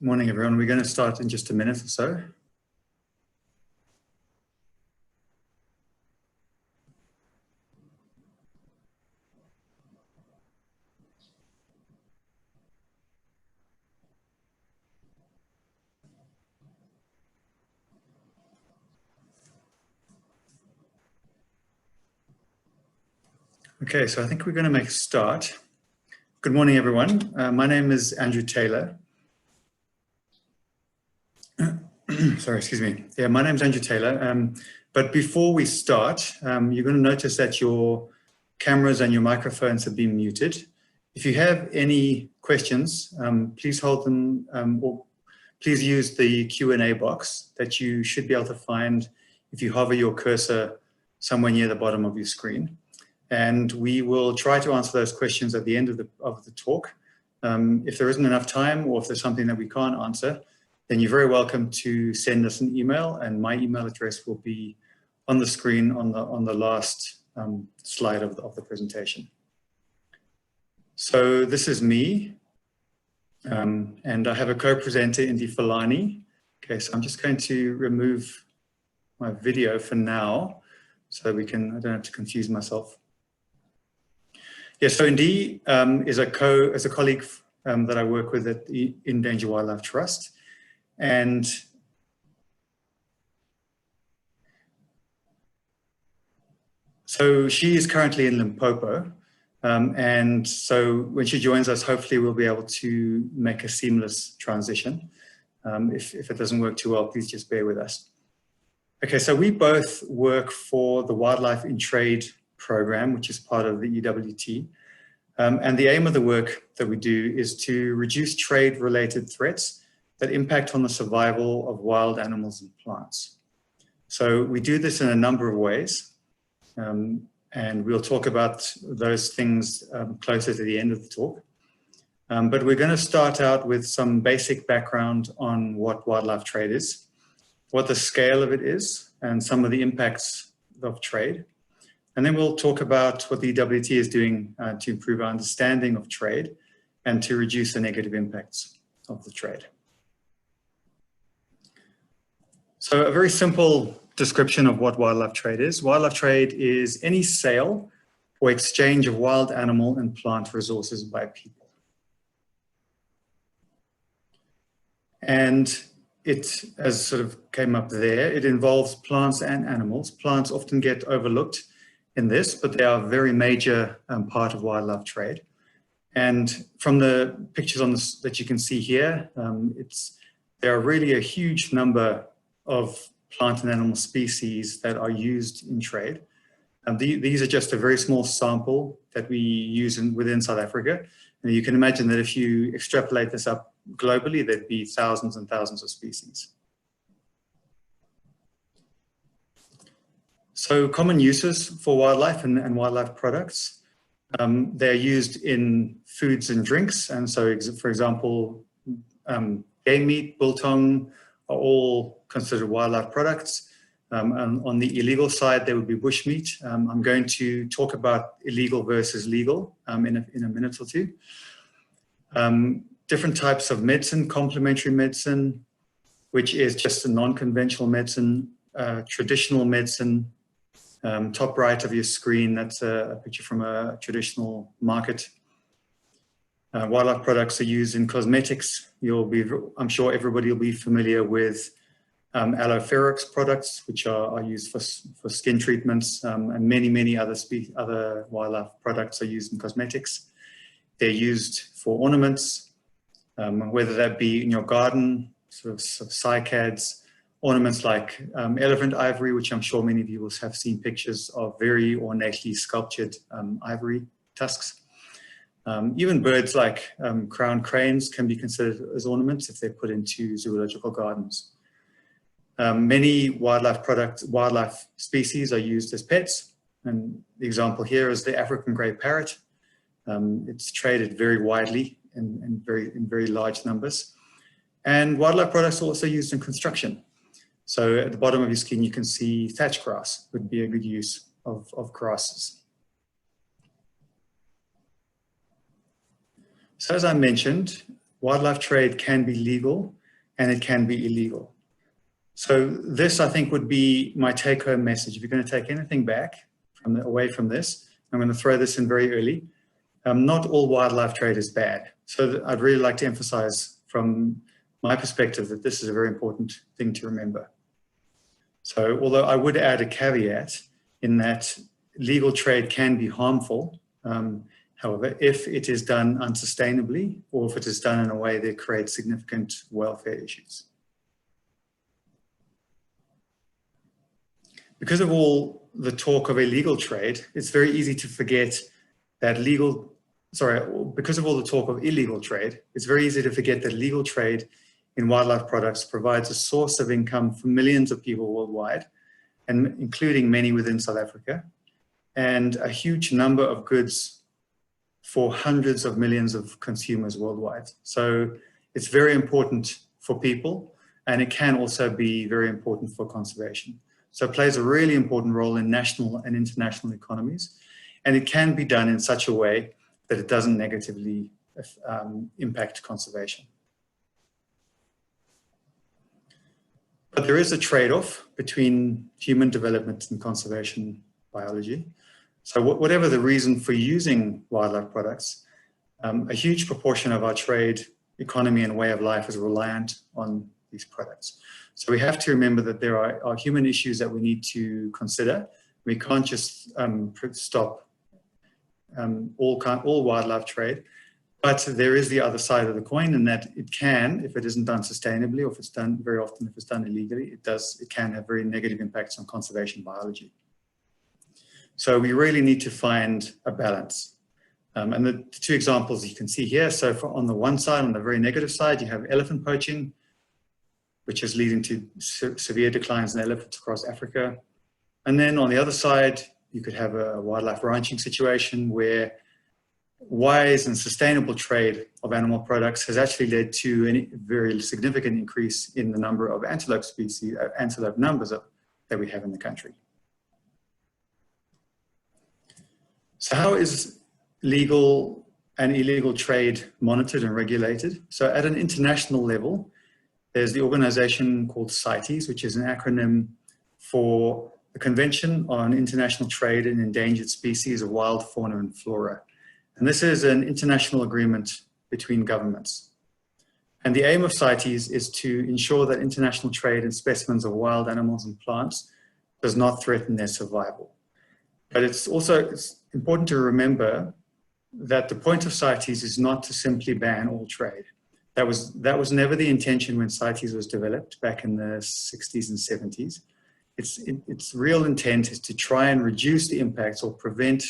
Morning, everyone. We're going to start in just a minute or so. Okay, so I think we're going to make a start. Good morning, everyone. My name is Andrew Taylor. Sorry, excuse me. Yeah, my name is Andrew Taylor. But before we start, you're going to notice that your cameras and your microphones have been muted. If you have any questions, please hold them or please use the Q&A box that you should be able to find if you hover your cursor somewhere near the bottom of your screen. And we will try to answer those questions at the end of the talk. If there isn't enough time or if there's something that we can't answer, then you're very welcome to send us an email, and my email address will be on the screen on the last slide of the presentation. So this is me, and I have a co-presenter, Ndifelani. Okay, so I'm just going to remove my video for now, so I don't have to confuse myself. Yeah, so Ndi is a colleague that I work with at the Endangered Wildlife Trust. And so she is currently in Limpopo. And so when she joins us, hopefully we'll be able to make a seamless transition. If it doesn't work too well, please just bear with us. Okay, so we both work for the Wildlife in Trade program, which is part of the IWT. And the aim of the work that we do is to reduce trade-related threats that impact on the survival of wild animals and plants. So we do this in a number of ways, and we'll talk about those things closer to the end of the talk. But we're going to start out with some basic background on what wildlife trade is, what the scale of it is, and some of the impacts of trade. And then we'll talk about what the IWT is doing to improve our understanding of trade and to reduce the negative impacts of the trade. So a very simple description of what wildlife trade is. Wildlife trade is any sale or exchange of wild animal and plant resources by people. And it, as sort of came up there, it involves plants and animals. Plants often get overlooked in this, but they are a very major part of wildlife trade. And from the pictures on this that you can see here, there are really a huge number of plant and animal species that are used in trade. These are just a very small sample that we use within South Africa. And you can imagine that if you extrapolate this up globally, there'd be thousands and thousands of species. So common uses for wildlife and wildlife products. They're used in foods and drinks. And so, for example, game meat, biltong are all considered wildlife products. And on the illegal side, there would be bushmeat. I'm going to talk about illegal versus legal in a minute or two. Different types of medicine, complementary medicine, which is just a non-conventional medicine, traditional medicine. Top right of your screen, that's a picture from a traditional market. Wildlife products are used in cosmetics. I'm sure everybody will be familiar with aloe ferox products, which are used for skin treatments, and many other wildlife products are used in cosmetics. They're used for ornaments, whether that be in your garden, sort of cycads, ornaments like elephant ivory, which I'm sure many of you will have seen pictures of very ornately sculptured ivory tusks. Even birds like crowned cranes can be considered as ornaments if they're put into zoological gardens. Many wildlife species are used as pets, and the example here is the African grey parrot. It's traded very widely in very large numbers. And wildlife products are also used in construction. So at the bottom of your screen, you can see thatch grass would be a good use of grasses. So as I mentioned, wildlife trade can be legal and it can be illegal. So this, I think, would be my take-home message. If you're going to take anything back away from this, I'm going to throw this in very early. Not all wildlife trade is bad. So I'd really like to emphasize from my perspective that this is a very important thing to remember. So although I would add a caveat in that legal trade can be harmful, however, if it is done unsustainably or if it is done in a way that creates significant welfare issues. Because of all the talk of illegal trade, it's very easy to forget that because of all the talk of illegal trade, it's very easy to forget that legal trade in wildlife products provides a source of income for millions of people worldwide, and including many within South Africa, and a huge number of goods for hundreds of millions of consumers worldwide. So it's very important for people, and it can also be very important for conservation. So it plays a really important role in national and international economies, and it can be done in such a way that it doesn't negatively impact conservation. But there is a trade-off between human development and conservation biology. So whatever the reason for using wildlife products, a huge proportion of our trade, economy, and way of life is reliant on these products. So we have to remember that there are human issues that we need to consider. We can't just stop all wildlife trade, but there is the other side of the coin, in that it can, if it isn't done sustainably, or if it's done very often, if it's done illegally, it can have very negative impacts on conservation biology. So we really need to find a balance. And the two examples you can see here. So on the one side, on the very negative side, you have elephant poaching, which is leading to severe declines in elephants across Africa. And then on the other side, you could have a wildlife ranching situation where wise and sustainable trade of animal products has actually led to a very significant increase in the number of antelope species, antelope numbers that we have in the country. So how is legal and illegal trade monitored and regulated? So at an international level, there's the organization called CITES, which is an acronym for the Convention on International Trade in Endangered Species of Wild Fauna and Flora. And this is an international agreement between governments. And the aim of CITES is to ensure that international trade in specimens of wild animals and plants does not threaten their survival. But it's important to remember that the point of CITES is not to simply ban all trade. That was never the intention when CITES was developed back in the 60s and 70s. Its real intent is to try and reduce the impacts or prevent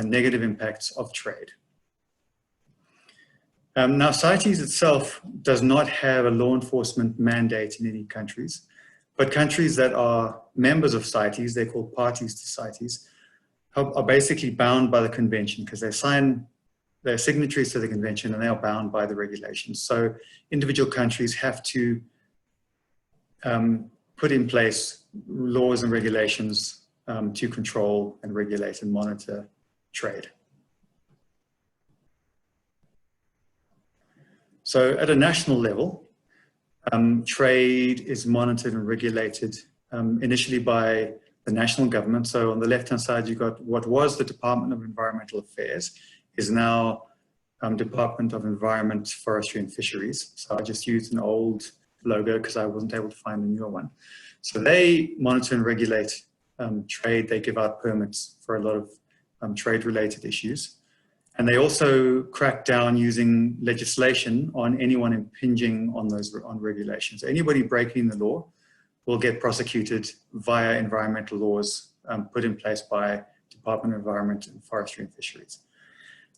negative impacts of trade. Now, CITES itself does not have a law enforcement mandate in any countries, but countries that are members of CITES, they're called parties to CITES, are basically bound by the convention because they're signatories to the convention and they are bound by the regulations. So individual countries have to put in place laws and regulations to control and regulate and monitor trade. So at a national level, trade is monitored and regulated initially by the national government. So on the left-hand side, you've got what was the Department of Environmental Affairs, is now Department of Environment, Forestry and Fisheries. So I just used an old logo because I wasn't able to find a newer one. So they monitor and regulate trade. They give out permits for a lot of trade-related issues. And they also crack down using legislation on anyone impinging on regulations. Anybody breaking the law will get prosecuted via environmental laws put in place by Department of Environment and Forestry and Fisheries.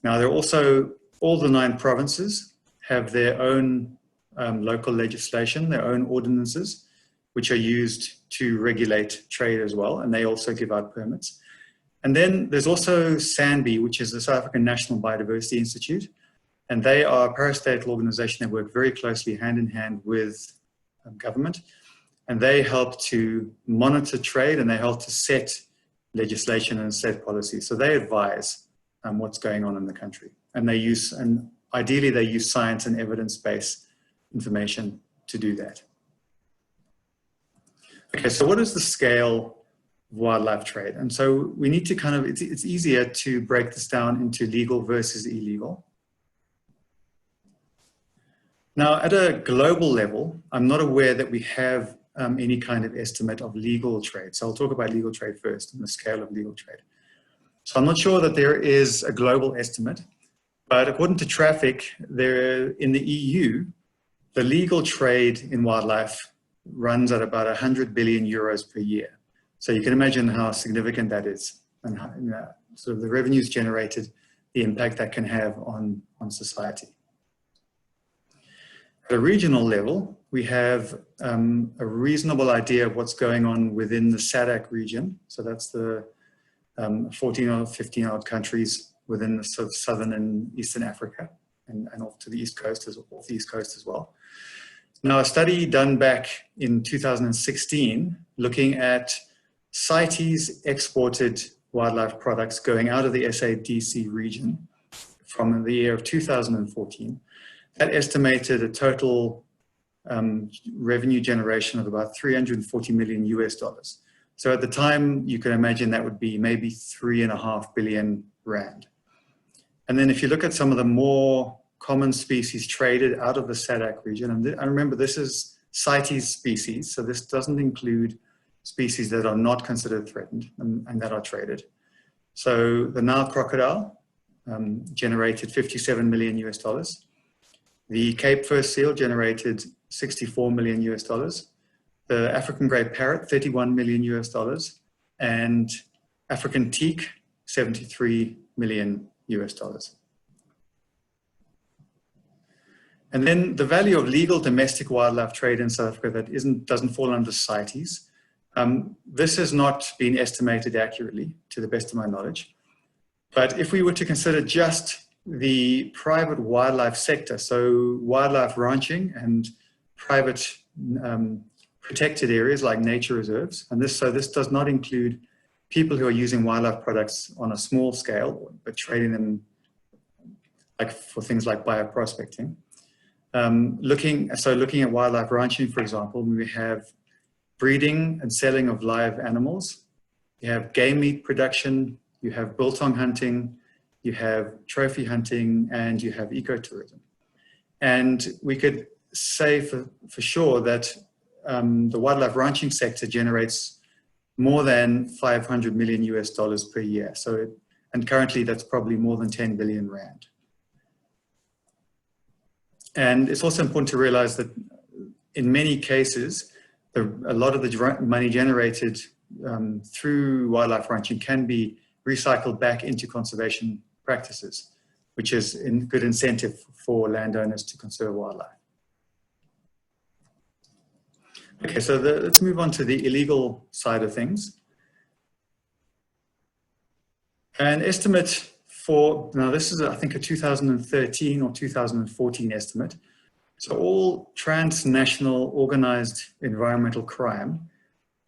Now, there are also, all the 9 provinces have their own local legislation, their own ordinances, which are used to regulate trade as well, and they also give out permits. And then there's also SANBI, which is the South African National Biodiversity Institute, and they are a parastatal organization that work very closely hand in hand with government, and they help to monitor trade and they help to set legislation and set policy. So they advise what's going on in the country, and they use, and ideally they use science and evidence-based information to do that. Okay, so what is the scale of wildlife trade? And so we need to kind of, it's easier to break this down into legal versus illegal. Now, at a global level, I'm not aware that we have any kind of estimate of legal trade. So I'll talk about legal trade first and the scale of legal trade. So I'm not sure that there is a global estimate, but according to traffic, in the EU, the legal trade in wildlife runs at about 100 billion euros per year. So you can imagine how significant that is and how, sort of the revenues generated, the impact that can have on society. At a regional level, we have a reasonable idea of what's going on within the SADC region. So that's the 14 or 15 odd countries within the sort of southern and eastern Africa and off to the east coast as well. Now, a study done back in 2016 looking at CITES exported wildlife products going out of the SADC region from the year of 2014, that estimated a total revenue generation of about 340 million US dollars. So at the time, you can imagine that would be maybe 3.5 billion rand. And then if you look at some of the more common species traded out of the SADC region, and remember this is CITES species, so this doesn't include species that are not considered threatened and that are traded. So the Nile crocodile generated 57 million US dollars. The Cape fur seal generated 64 million US dollars. The African grey parrot, 31 million US dollars. And African teak, 73 million US dollars. And then the value of legal domestic wildlife trade in South Africa that doesn't fall under CITES. This has not been estimated accurately, to the best of my knowledge. But if we were to consider just the private wildlife sector, so wildlife ranching and private protected areas like nature reserves, and this does not include people who are using wildlife products on a small scale, but trading them like for things like bioprospecting. Looking at wildlife ranching, for example, we have breeding and selling of live animals, you have game meat production, you have biltong hunting, you have trophy hunting, and you have ecotourism. And we could say for sure that the wildlife ranching sector generates more than 500 million US dollars per year. And currently that's probably more than 10 billion rand. And it's also important to realize that in many cases, a lot of the money generated through wildlife ranching can be recycled back into conservation practices, which is a good incentive for landowners to conserve wildlife. Okay, so let's move on to the illegal side of things. An estimate now this is I think a 2013 or 2014 estimate. So all transnational organized environmental crime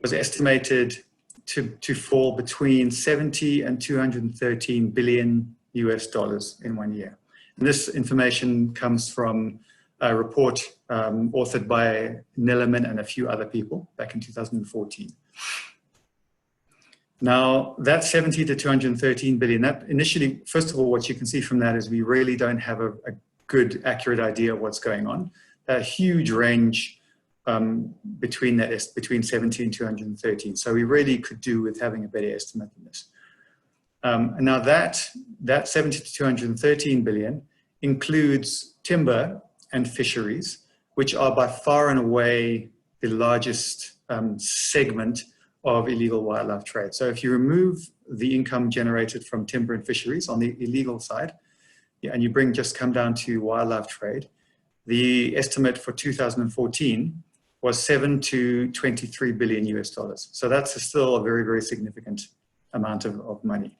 was estimated to fall between 70 and 213 billion US dollars in 1 year. And this information comes from a report authored by Nillerman and a few other people back in 2014. Now, that 70 to 213 billion, that initially, first of all, what you can see from that is we really don't have a good, accurate idea of what's going on. A huge range between 70 and 213. So we really could do with having a better estimate than this. And now that 70 to 213 billion includes timber and fisheries, which are by far and away the largest segment of illegal wildlife trade. So if you remove the income generated from timber and fisheries on the illegal side, and you come down to wildlife trade, the estimate for 2014 was 7 to 23 billion US dollars. So that's still a very, very significant amount of money.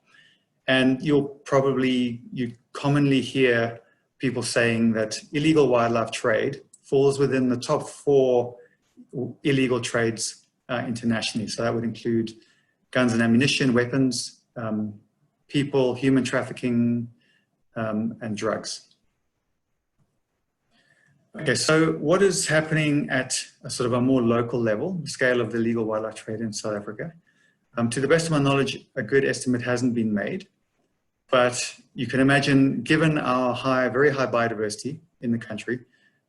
And you commonly hear people saying that illegal wildlife trade falls within the top 4 illegal trades internationally. So that would include guns and ammunition, weapons, people, human trafficking, and drugs. Okay, so what is happening at a sort of a more local level, the scale of the illegal wildlife trade in South Africa? To the best of my knowledge, a good estimate hasn't been made, but you can imagine, given our very high biodiversity in the country,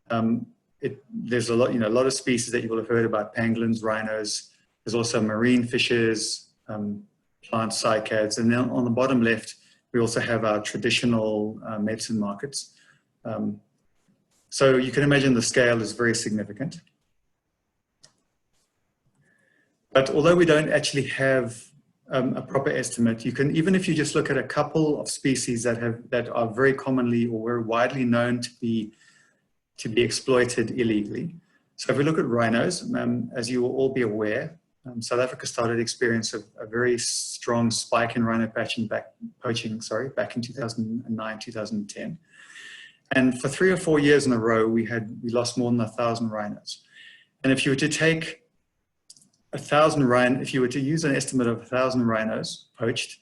there's a lot of species that you will have heard about: pangolins, rhinos. There's also marine fishes, plant cycads, and then on the bottom left, we also have our traditional medicine markets. So you can imagine the scale is very significant. But although we don't actually have a proper estimate, you can, even if you just look at a couple of species that are very commonly or very widely known to be exploited illegally. So if we look at rhinos, as you will all be aware, South Africa started to experience a very strong spike in rhino poaching back in 2009, 2010. And for 3 or 4 years in a row, we lost more than 1,000 rhinos. And if you were to take 1,000 rhinos, if you were to use an estimate of 1,000 rhinos poached,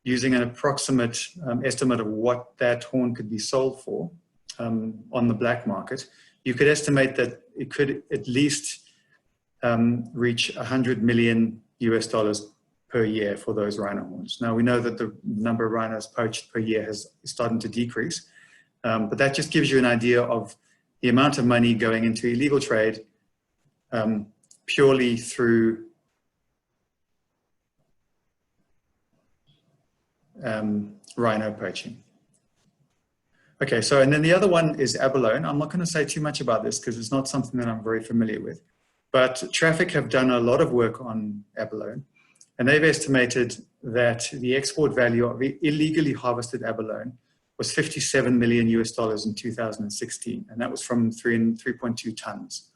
using an approximate estimate of what that horn could be sold for on the black market, you could estimate that it could at least reach $100 million per year for those rhino horns. Now, we know that the number of rhinos poached per year is starting to decrease. But that just gives you an idea of the amount of money going into illegal trade purely through rhino poaching. Okay, so and then the other one is abalone. I'm not going to say too much about this because it's not something that I'm very familiar with. But Traffic have done a lot of work on abalone, and they've estimated that the export value of illegally harvested abalone was $57 million in 2016, and that was from 3.2 tons,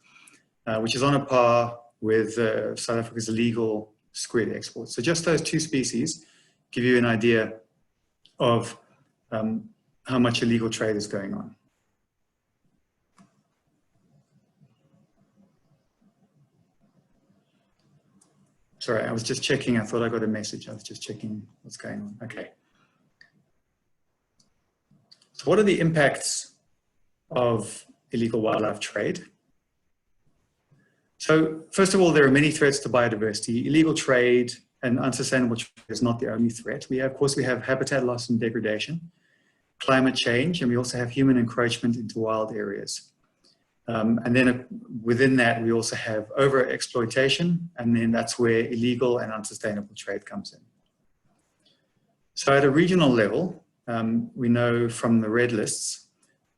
which is on a par with South Africa's illegal squid exports. So just those two species give you an idea of how much illegal trade is going on. Sorry, I was just checking. I thought I got a message. I was just checking what's going on. Okay. So what are the impacts of illegal wildlife trade? So first of all, there are many threats to biodiversity. Illegal trade and unsustainable trade is not the only threat. Of course, we have habitat loss and degradation, climate change, and we also have human encroachment into wild areas. And then within that, we also have overexploitation, and then that's where illegal and unsustainable trade comes in. So at a regional level, we know from the red lists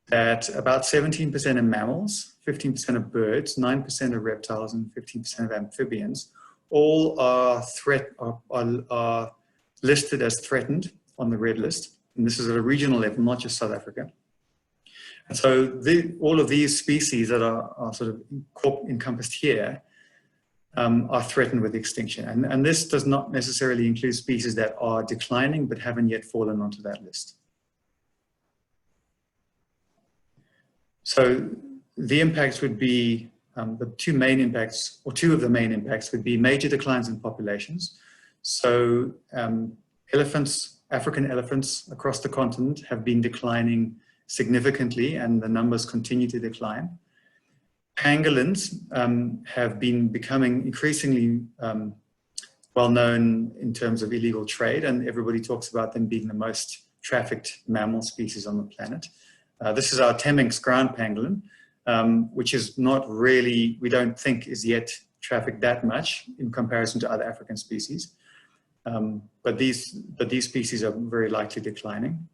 that about 17% of mammals, 15% of birds, 9% of reptiles, and 15% of amphibians all are listed as threatened on the red list. And this is at a regional level, not just South Africa. And so all of these species that are sort of encompassed here are threatened with extinction. And this does not necessarily include species that are declining but haven't yet fallen onto that list. So the impacts would be, two of the main impacts would be major declines in populations. So African elephants across the continent have been declining significantly, and the numbers continue to decline. Pangolins have been becoming increasingly well known in terms of illegal trade, and everybody talks about them being the most trafficked mammal species on the planet. This is our Temminck's ground pangolin, which is not really, we don't think is yet trafficked that much in comparison to other African species. But these species are very likely declining.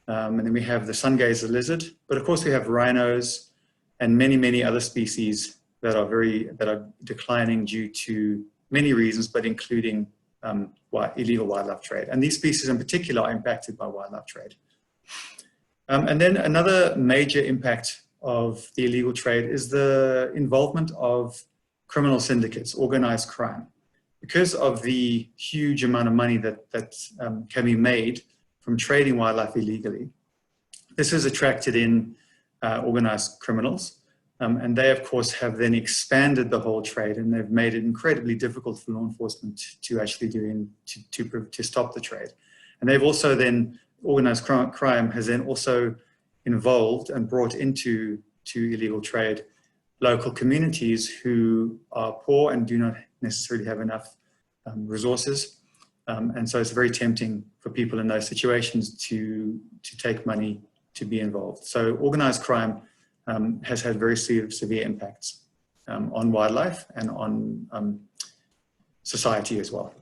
And then we have the sun gazer lizard, but of course we have rhinos and many, many other species that are declining due to many reasons, but including illegal wildlife trade. And these species in particular are impacted by wildlife trade. And then another major impact of the illegal trade is the involvement of criminal syndicates, organized crime. Because of the huge amount of money that can be made from trading wildlife illegally, this has attracted in organized criminals. And they, of course, have then expanded the whole trade, and they've made it incredibly difficult for law enforcement to actually to stop the trade. And they've also then, organized crime has then also involved and brought into to illegal trade local communities who are poor and do not necessarily have enough resources. And so it's very tempting for people in those situations to take money to be involved. So organized crime has had very severe impacts on wildlife and on society as well.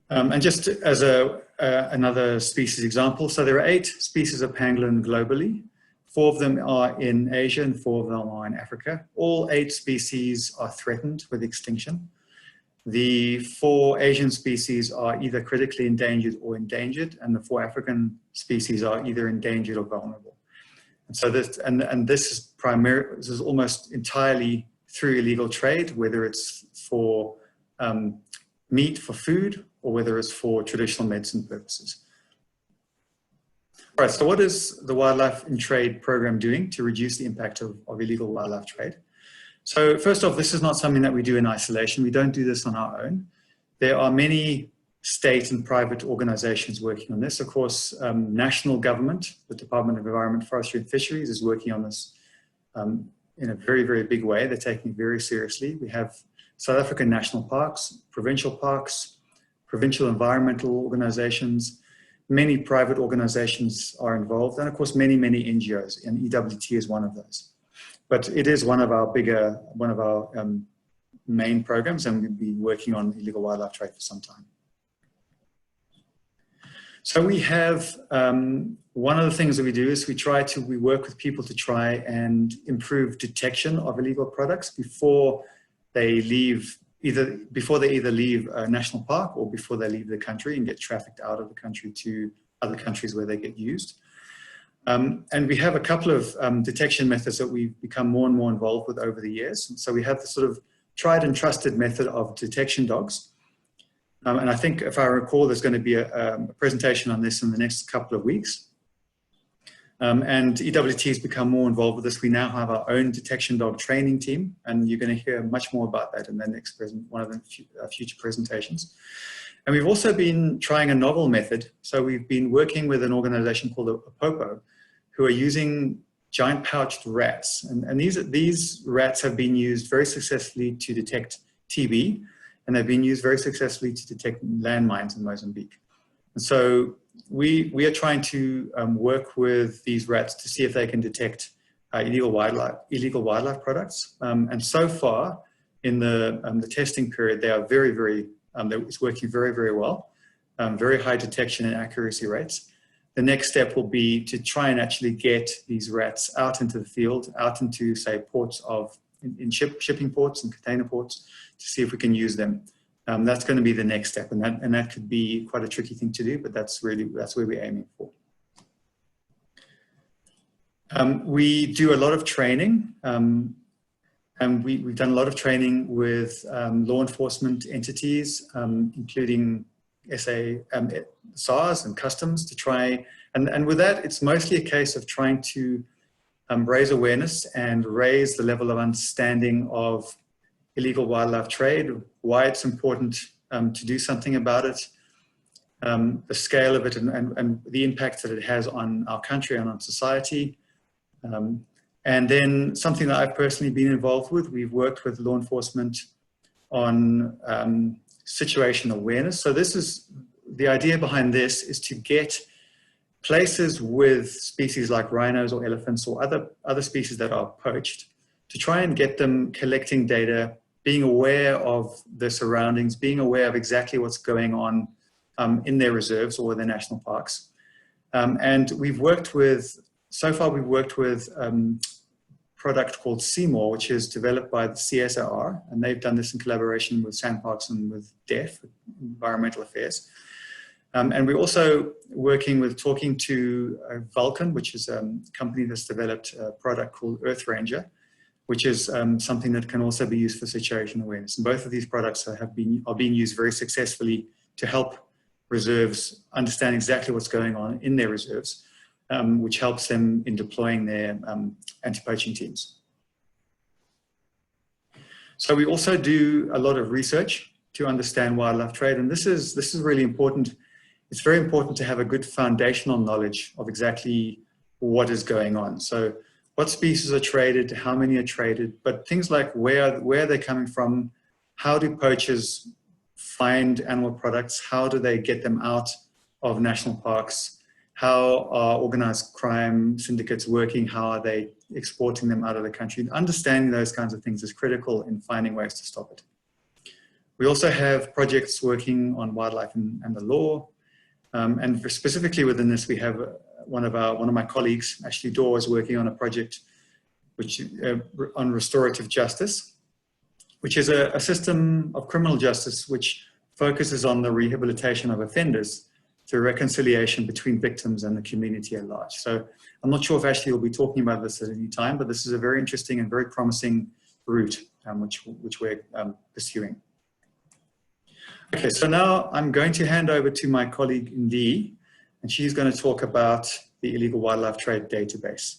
And just as another species example, so there are 8 species of pangolin globally. 4 of them are in Asia and 4 of them are in Africa. All 8 species are threatened with extinction. The 4 Asian species are either critically endangered or endangered, and the 4 African species are either endangered or vulnerable. And so this, this is almost entirely through illegal trade, whether it's for meat for food or whether it's for traditional medicine purposes. All right, so what is the Wildlife in Trade program doing to reduce the impact of illegal wildlife trade? So first off, this is not something that we do in isolation. We don't do this on our own. There are many state and private organizations working on this. Of course, national government, the Department of Environment, Forestry and Fisheries is working on this in a very, very big way. They're taking it very seriously. We have South African national parks, provincial environmental organizations. Many private organizations are involved, and of course, many NGOs, and IWT is one of those. But it is one of our main programs, and we've been working on illegal wildlife trade for some time. So we have, one of the things that we do is we work with people to try and improve detection of illegal products before they either leave a national park or before they leave the country and get trafficked out of the country to other countries where they get used. And we have a couple of detection methods that we've become more and more involved with over the years. And so we have the sort of tried and trusted method of detection dogs. And I think, if I recall, there's going to be a presentation on this in the next couple of weeks. And EWT has become more involved with this. We now have our own detection dog training team, and you're going to hear much more about that in the next one of the future presentations. And we've also been trying a novel method. So we've been working with an organization called Apopo, who are using giant pouched rats. And these rats have been used very successfully to detect TB, and they've been used very successfully to detect landmines in Mozambique. And so we are trying to work with these rats to see if they can detect illegal wildlife products. And so far, in the testing period, they are it's working very well, very high detection and accuracy rates. The next step will be to try and actually get these rats out into the field, out into, say, ports in shipping ports and container ports, to see if we can use them. That's going to be the next step, and that could be quite a tricky thing to do, but that's where we're aiming for. We do a lot of training, and we've done a lot of training with law enforcement entities, including SARS and customs, to try, and with that, it's mostly a case of trying to raise awareness and raise the level of understanding of illegal wildlife trade, why it's important to do something about it, the scale of it, and the impact that it has on our country and on society. And then something that I've personally been involved with, we've worked with law enforcement on situation awareness. So the idea behind this is to get places with species like rhinos or elephants or other species that are poached, to try and get them collecting data, being aware of the surroundings, being aware of exactly what's going on in their reserves or their national parks. And so far we've worked with a product called Seymour, which is developed by the CSIR, and they've done this in collaboration with Sandparks and with DEF, Environmental Affairs. And we're also talking to Vulcan, which is a company that's developed a product called Earth Ranger, which is something that can also be used for situation awareness. And both of these products are being used very successfully to help reserves understand exactly what's going on in their reserves, which helps them in deploying their anti-poaching teams. So we also do a lot of research to understand wildlife trade, and this is really important. It's very important to have a good foundational knowledge of exactly what is going on. So what species are traded, how many are traded, but things like where are they coming from, how do poachers find animal products, how do they get them out of national parks, how are organized crime syndicates working, how are they exporting them out of the country. Understanding those kinds of things is critical in finding ways to stop it. We also have projects working on wildlife and the law. And specifically within this, we have one of my colleagues, Ashley Dorr, is working on a project which on restorative justice, which is a system of criminal justice which focuses on the rehabilitation of offenders through reconciliation between victims and the community at large. So I'm not sure if Ashley will be talking about this at any time, but this is a very interesting and very promising route which we're pursuing. Okay, so now I'm going to hand over to my colleague Ndi, and she's going to talk about the Illegal Wildlife Trade Database.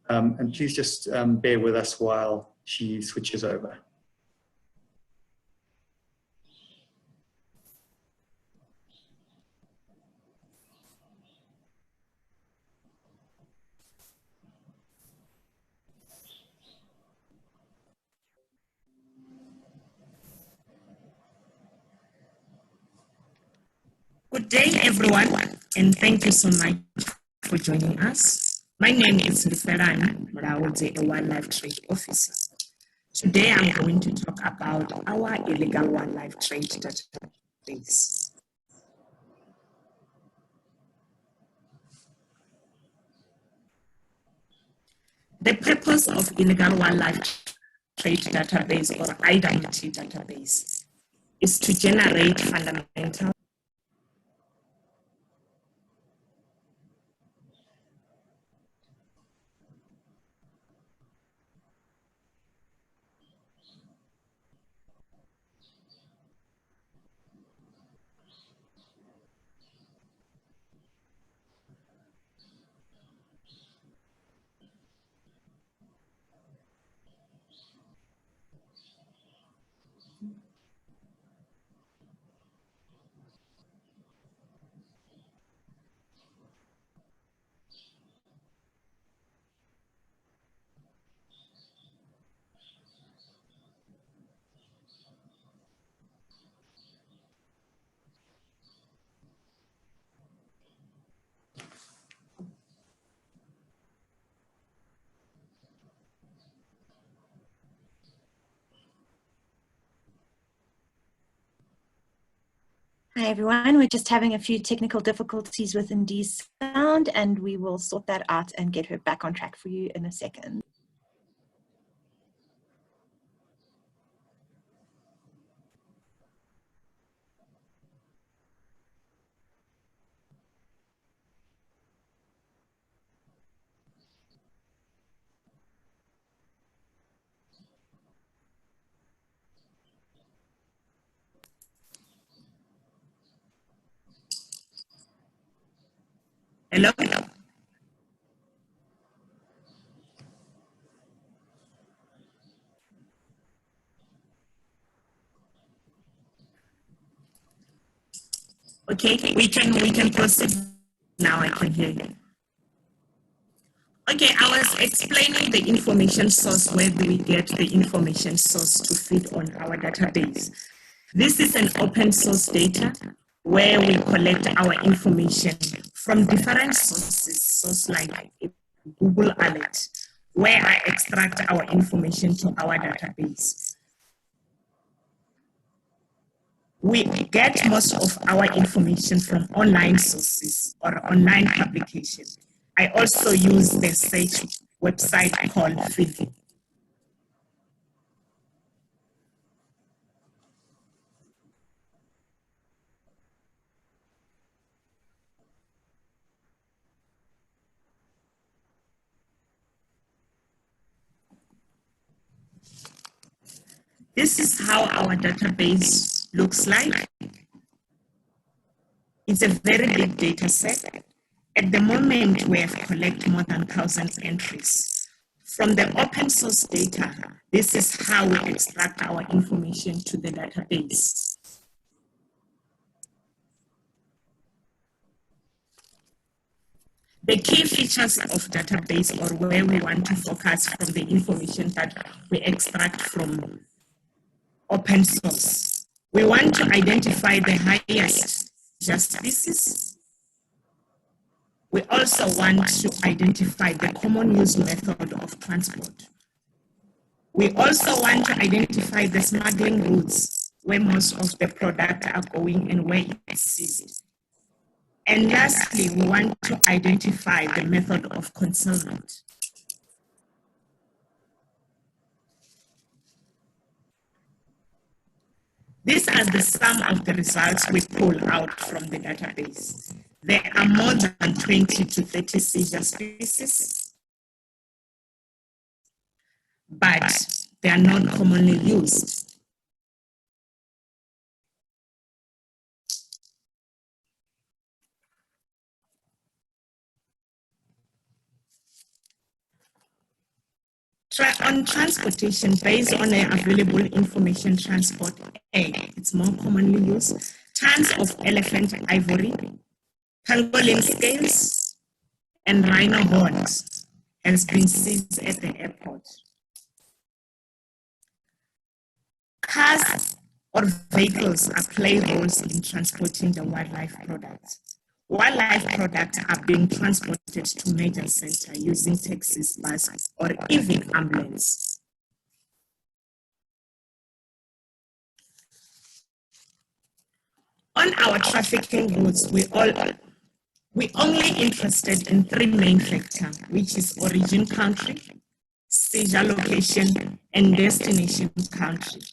And please just bear with us while she switches over. Good day, everyone, and thank you so much for joining us. My name is Ndifelani, Mulaudzi, a wildlife trade officer. Today, I'm going to talk about our illegal wildlife trade database. The purpose of illegal wildlife trade database, or IWT database, is to generate fundamental Hi everyone, we're just having a few technical difficulties with Ndi's sound, and we will sort that out and get her back on track for you in a second. Hello? Okay, we can proceed now. I can hear you. Okay, I was explaining the information source. Where do we get the information source to feed on our database? This is an open source data where we collect our information from different sources like Google Alert, where I extract our information to our database. We get most of our information from online sources or online publications. I also use the search website called Feed. This is how our database looks like. It's a very big data set. At the moment, we have collected more than 1,000 entries. From the open source data, this is how we extract our information to the database. The key features of database, or where we want to focus from the information that we extract from open source. We want to identify the highest species. We also want to identify the common use method of transport. We also want to identify the smuggling routes, where most of the product are going and where it's seized. And lastly, we want to identify the method of concealment. These are the sum of the results we pull out from the database. There are more than 20 to 30 seizure species, but they are not commonly used. On transportation, based on the available information, transport A, it's more commonly used. Tons of elephant ivory, pangolin scales, and rhino horns has been seized at the airport. Cars or vehicles play roles in transporting the wildlife products. Wildlife products are being transported to major centers using taxis, buses, or even ambulance. On our trafficking routes, we only interested in three main factors, which is origin country, seizure location, and destination country.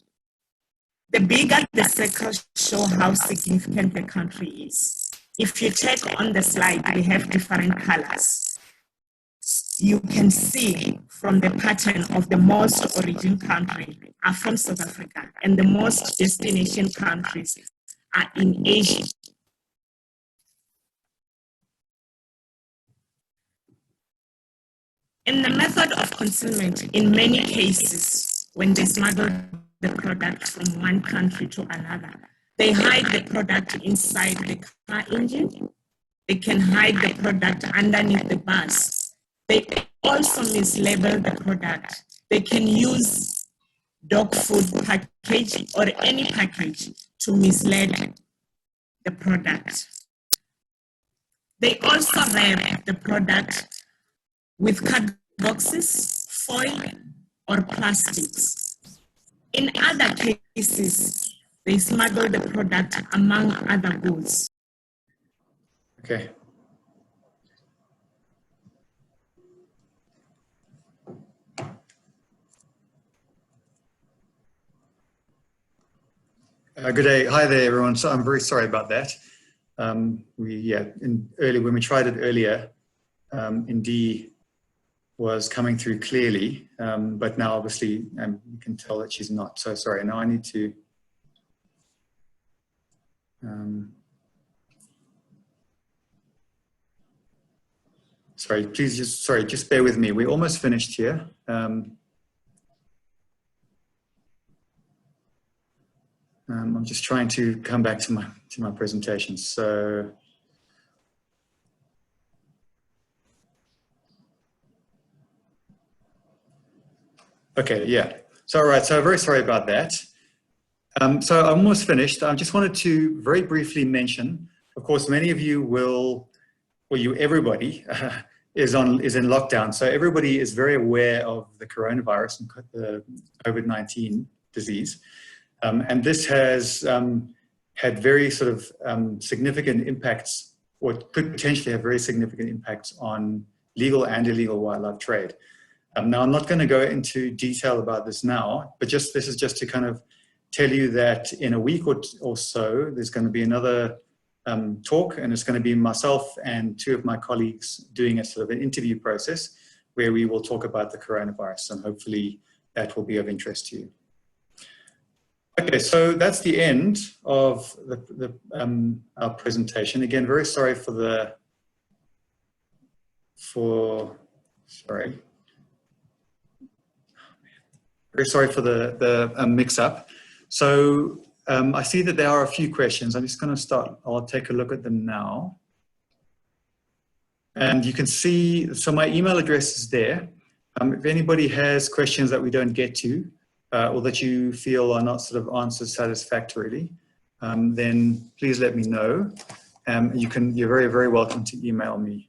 The bigger the circles show how significant the country is. If you check on the slide, we have different colors. You can see from the pattern of the most origin country are from South Africa, and the most destination countries are in Asia. In the method of concealment, in many cases, when they smuggle the product from one country to another, they hide the product inside the car engine. They can hide the product underneath the bus. They also mislabel the product. They can use dog food package or any package to mislead the product. They also wrap the product with card boxes, foil, or plastics. In other cases, they smuggle the product among other goods. Okay. Good day. Hi there, everyone. So I'm very sorry about that. When we tried it earlier, Ndi was coming through clearly, but now obviously you can tell that she's not. So sorry. Now I need to. Sorry, please just bear with me. We're almost finished here. I'm just trying to come back to my presentation. So, okay, yeah. So, all right. So, very sorry about that. So, I'm almost finished. I just wanted to very briefly mention. Of course, many of you everybody is in lockdown. So, everybody is very aware of the coronavirus and the COVID-19 disease. And this has had very sort of significant impacts, or could potentially have very significant impacts on legal and illegal wildlife trade. Now, I'm not going to go into detail about this now, but this is just to kind of tell you that in a week or so, there's going to be another talk, and it's going to be myself and two of my colleagues doing a sort of an interview process where we will talk about the coronavirus, and hopefully that will be of interest to you. Okay, so that's the end of our presentation. Again, very sorry for the mix-up. So I see that there are a few questions. I'm just going to start. I'll take a look at them now. And you can see, so my email address is there. If anybody has questions that we don't get to, or that you feel are not sort of answered satisfactorily, then please let me know. You're very, very welcome to email me.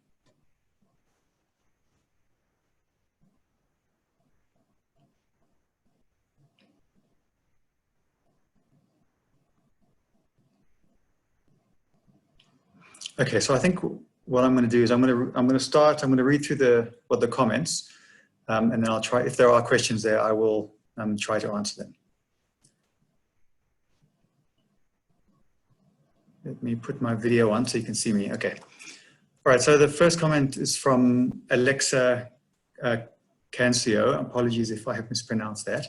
Okay, so I think what I'm going to do is I'm going to read through the comments, and then I'll try, if there are questions there, I will try to answer them. Let me put my video on so you can see me. Okay. All right, so the first comment is from Alexa Cancio. Apologies if I have mispronounced that.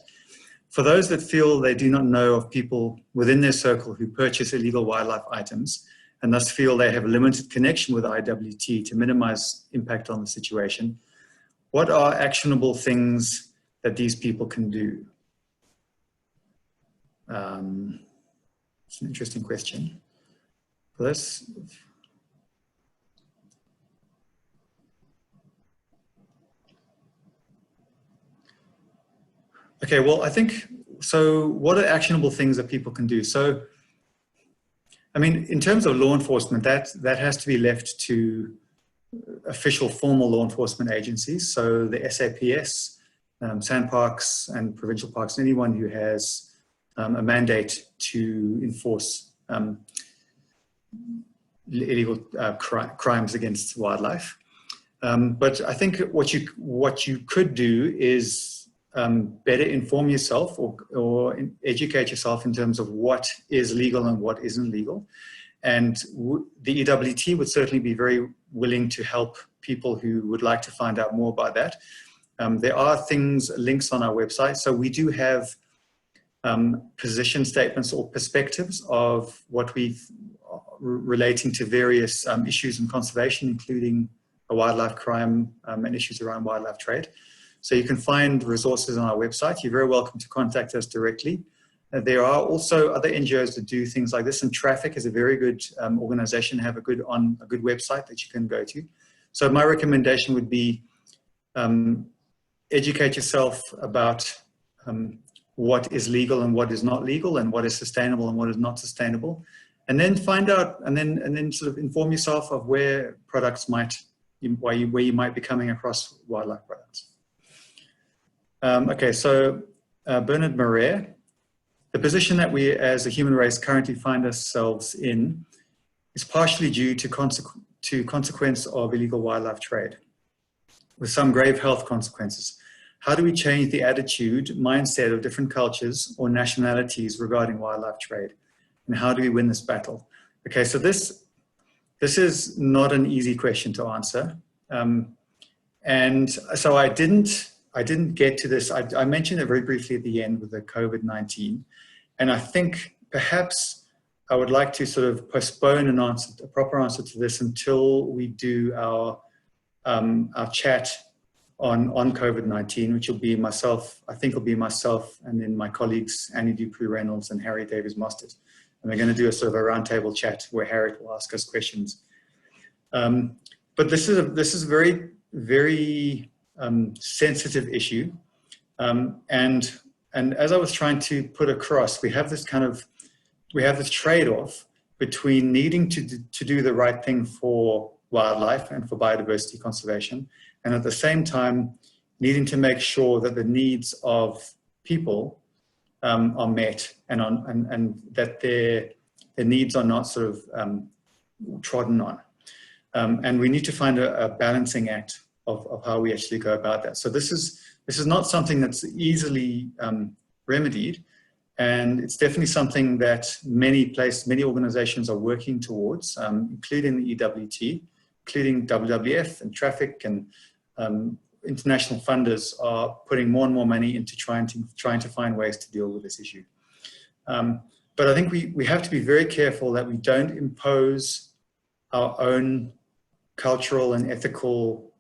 For those that feel they do not know of people within their circle who purchase illegal wildlife items and thus feel they have a limited connection with IWT to minimize impact on the situation, what are actionable things that these people can do? It's an interesting question. For this, okay, well, I think, so what are actionable things that people can do? So, I mean, in terms of law enforcement, that has to be left to official formal law enforcement agencies. So the SAPS, sandparks and provincial parks, anyone who has a mandate to enforce illegal crimes against wildlife. But I think what you could do is better inform yourself or educate yourself in terms of what is legal and what isn't legal. And the EWT would certainly be very willing to help people who would like to find out more about that. There are links on our website. So we do have position statements or perspectives of what we've relating to various issues in conservation, including a wildlife crime and issues around wildlife trade. So you can find resources on our website. You're very welcome to contact us directly. There are also other NGOs that do things like this, and Traffic is a very good organization, have a good website that you can go to. So my recommendation would be educate yourself about what is legal and what is not legal, and what is sustainable and what is not sustainable. And then find out, and then sort of inform yourself of where products where you might be coming across wildlife products. Okay, so Bernard Marais, the position that we as a human race currently find ourselves in is partially due to consequence of illegal wildlife trade, with some grave health consequences. How do we change the attitude, mindset of different cultures or nationalities regarding wildlife trade? And how do we win this battle? Okay, so this is not an easy question to answer. And so I didn't get to this. I mentioned it very briefly at the end with the COVID-19. And I think perhaps I would like to sort of postpone a proper answer to this until we do our chat on COVID-19, which will be myself, I think it'll be myself and then my colleagues, Annie Dupree-Reynolds and Harry Davies-Mostert. And we're going to do a sort of a roundtable chat where Harriet will ask us questions. But this is a very, very sensitive issue. And as I was trying to put across, we have this trade-off between needing to do the right thing for wildlife and for biodiversity conservation, and at the same time needing to make sure that the needs of people are met and that their needs are not sort of trodden on. And we need to find a balancing act of how we actually go about that. So this is not something that's easily remedied, and it's definitely something that many organizations are working towards, including the EWT, including WWF and Traffic, and international funders are putting more and more money into trying to find ways to deal with this issue. But I think we have to be very careful that we don't impose our own cultural and ethical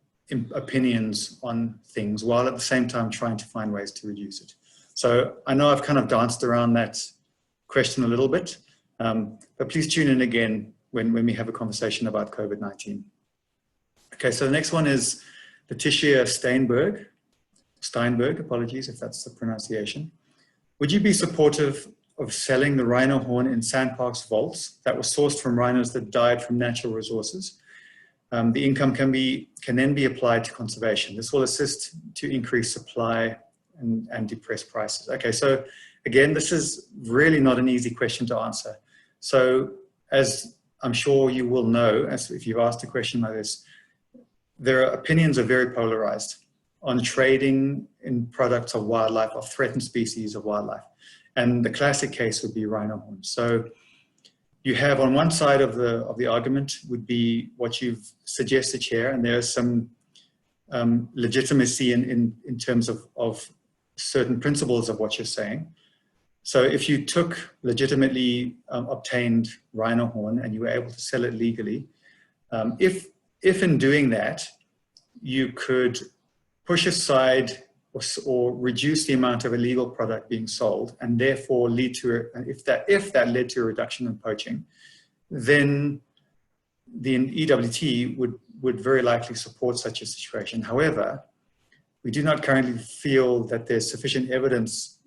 opinions on things while at the same time trying to find ways to reduce it. So I know I've kind of danced around that question a little bit, but please tune in again when we have a conversation about COVID-19. Okay, so the next one is Letitia Steinberg, apologies if that's the pronunciation. Would you be supportive of selling the rhino horn in Sandpark's vaults that was sourced from rhinos that died from natural resources? The income can then be applied to conservation. This will assist to increase supply and depress prices. Okay, so again, this is really not an easy question to answer. So as I'm sure you will know, as if you've asked a question like this, their opinions are very polarized on trading in products of wildlife, of threatened species of wildlife. And the classic case would be rhino horn. So you have on one side of the argument would be what you've suggested here, and there's some legitimacy in terms of certain principles of what you're saying. So if you took legitimately obtained rhino horn and you were able to sell it legally, if in doing that, you could push aside or reduce the amount of illegal product being sold, and therefore lead to, if that led to a reduction in poaching, then the EWT would very likely support such a situation. However, we do not currently feel that there's sufficient evidence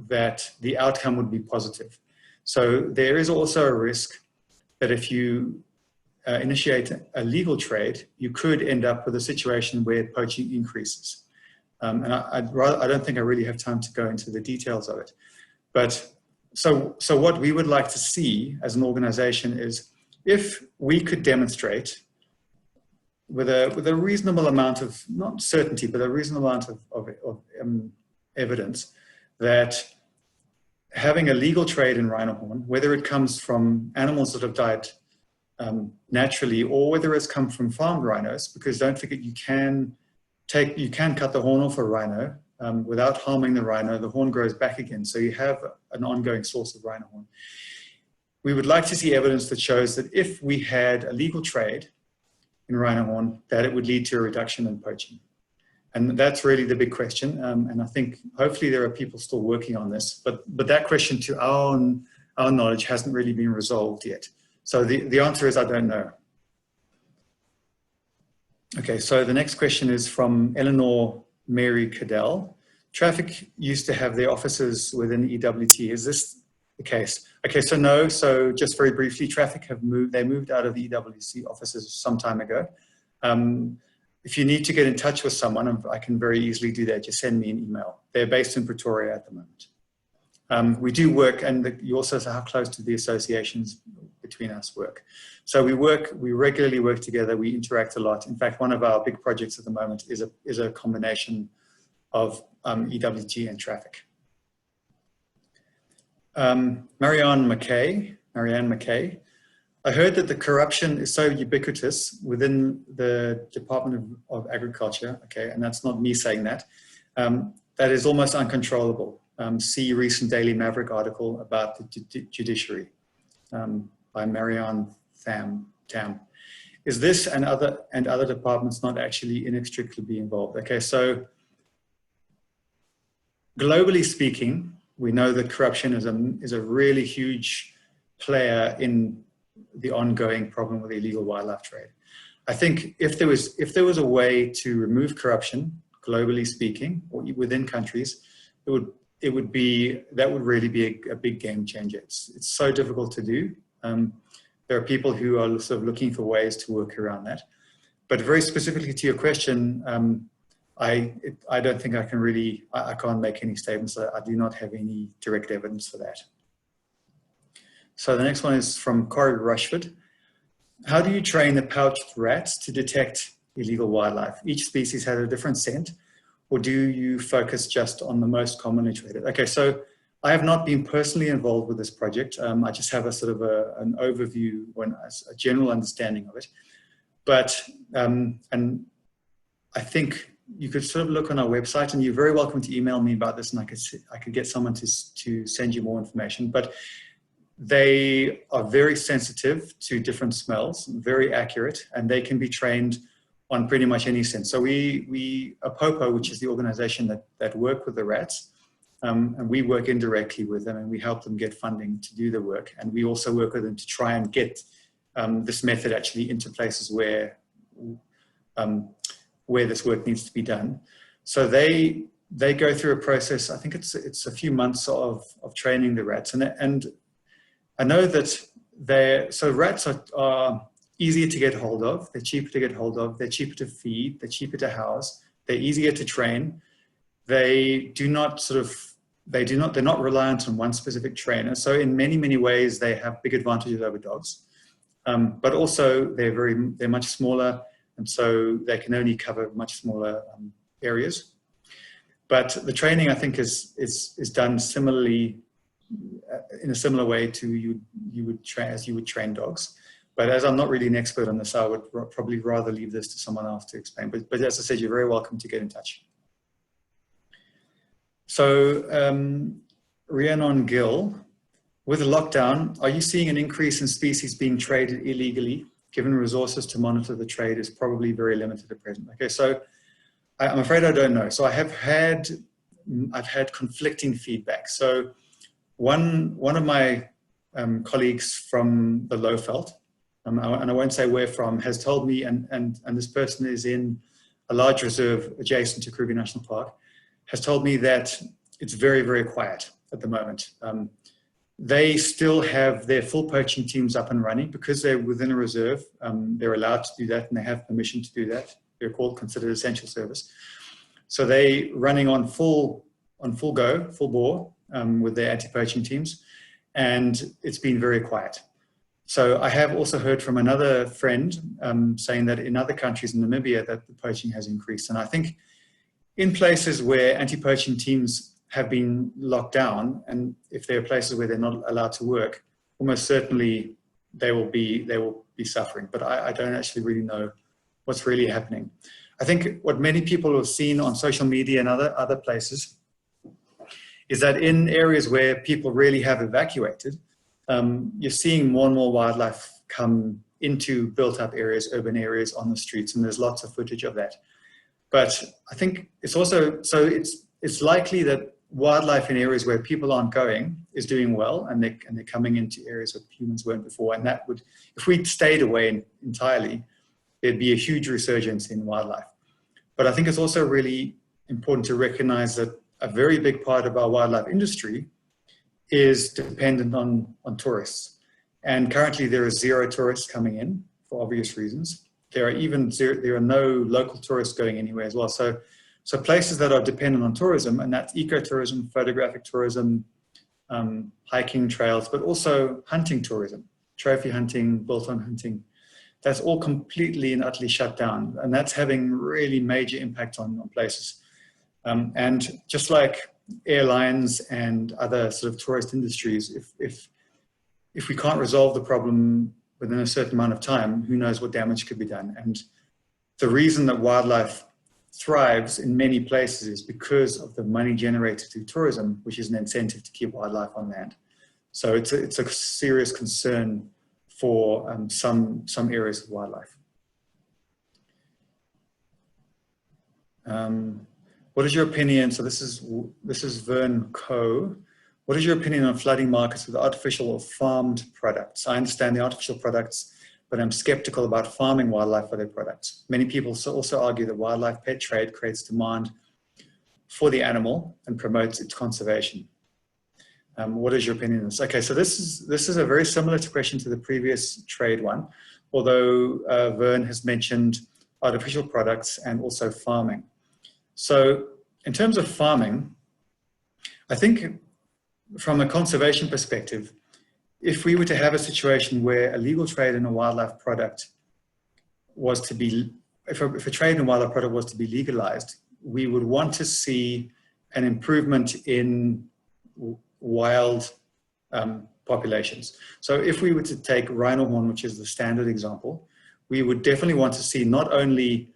that the outcome would be positive. So there is also a risk that if you initiate a legal trade, you could end up with a situation where poaching increases. And I don't think I really have time to go into the details of it. But so what we would like to see as an organization is if we could demonstrate with a reasonable amount of, not certainty, but a reasonable amount of evidence that having a legal trade in rhino horn, whether it comes from animals that have died naturally or whether it's come from farmed rhinos, because don't forget you can cut the horn off a rhino without harming the rhino. The horn grows back again, so you have an ongoing source of rhino horn. We would like to see evidence that shows that if we had a legal trade in rhino horn, that it would lead to a reduction in poaching. And that's really the big question. And I think hopefully there are people still working on this, but that question to our knowledge hasn't really been resolved yet. So the answer is I don't know. Okay, so the next question is from Eleanor Mary Cadell. Traffic used to have their offices within EWT. Is this the case? Okay, so no. So just very briefly, Traffic have moved. They moved out of the EWT offices some time ago. If you need to get in touch with someone, I can very easily do that. Just send me an email. They're based in Pretoria at the moment. We do work, and you also say how close to the associations between us work. So we regularly work together, we interact a lot. In fact, one of our big projects at the moment is a combination of EWT and Traffic. Marianne McKay. I heard that the corruption is so ubiquitous within the Department of Agriculture, okay, and that's not me saying that, that is almost uncontrollable. See recent Daily Maverick article about the judiciary by Marianne Tam. Is this and other departments not actually inextricably involved? Okay, so globally speaking, we know that corruption is a really huge player in the ongoing problem with illegal wildlife trade. I think if there was a way to remove corruption, globally speaking, or within countries, that would really be a big game changer. It's so difficult to do. There are people who are sort of looking for ways to work around that. But very specifically to your question, I don't think I can't make any statements. I do not have any direct evidence for that. So the next one is from Corey Rushford. How do you train the pouched rats to detect illegal wildlife? Each species has a different scent, or do you focus just on the most commonly traded? Okay, so I have not been personally involved with this project. I just have a sort of an overview, a general understanding of it. But, and I think you could sort of look on our website, and you're very welcome to email me about this, and I could get someone to send you more information. But they are very sensitive to different smells, very accurate, and they can be trained on pretty much any scent. So APOPO, which is the organization that work with the rats, and we work indirectly with them, and we help them get funding to do the work. And we also work with them to try and get this method actually into places where where this work needs to be done. So they go through a process. I think it's a few months of training the rats, and I know that so rats are easier to get hold of. They're cheaper to get hold of. They're cheaper to feed. They're cheaper to house. They're easier to train. They're not reliant on one specific trainer. So in many, many ways, they have big advantages over dogs. But also they're much smaller, and so they can only cover much smaller areas. But the training, I think, is done similarly, in a similar way to as you would train dogs. But as I'm not really an expert on this, I would probably rather leave this to someone else to explain. But as I said, you're very welcome to get in touch. So, Rhiannon Gill, with the lockdown, are you seeing an increase in species being traded illegally, given resources to monitor the trade is probably very limited at present? Okay, so I'm afraid I don't know. So I've had conflicting feedback. So one of my colleagues from the Lowveld, and I won't say where from, has told me, and this person is in a large reserve adjacent to Kruger National Park, has told me that it's very, very quiet at the moment. They still have their full poaching teams up and running because they're within a reserve. They're allowed to do that, and they have permission to do that. They're considered essential service. So they running on full bore with their anti-poaching teams, and it's been very quiet. So I have also heard from another friend saying that in other countries, in Namibia, that the poaching has increased. And I think in places where anti-poaching teams have been locked down, and if there are places where they're not allowed to work, almost certainly they will be suffering. But I don't actually really know what's really happening. I think what many people have seen on social media and other places is that in areas where people really have evacuated, you're seeing more and more wildlife come into built-up areas, urban areas, on the streets, and there's lots of footage of that. But I think it's also, so it's likely that wildlife in areas where people aren't going is doing well, and they're coming into areas where humans weren't before, and that would, if we stayed away entirely, there'd be a huge resurgence in wildlife. But I think it's also really important to recognize that a very big part of our wildlife industry is dependent on tourists. And currently there are 0 tourists coming in for obvious reasons. There are no local tourists going anywhere as well. So places that are dependent on tourism, and that's ecotourism, photographic tourism, hiking trails, but also hunting tourism, trophy hunting, bolt-on hunting, that's all completely and utterly shut down. And that's having really major impact on places. And just like airlines and other sort of tourist industries, if we can't resolve the problem within a certain amount of time, who knows what damage could be done. And the reason that wildlife thrives in many places is because of the money generated through tourism, which is an incentive to keep wildlife on land. So it's a serious concern for some areas of wildlife. What is your opinion? So this is Vern Coe. What is your opinion on flooding markets with artificial or farmed products? I understand the artificial products, but I'm skeptical about farming wildlife for their products. Many people also argue that wildlife pet trade creates demand for the animal and promotes its conservation. What is your opinion on this? Okay, so this is a very similar question to the previous trade one, although Vern has mentioned artificial products and also farming. So in terms of farming, I think from a conservation perspective, if we were to have a situation where a legal trade in a wildlife product was to be, if a trade in a wildlife product was to be legalized, we would want to see an improvement in wild populations. So if we were to take rhino horn, which is the standard example, we would definitely want to see not only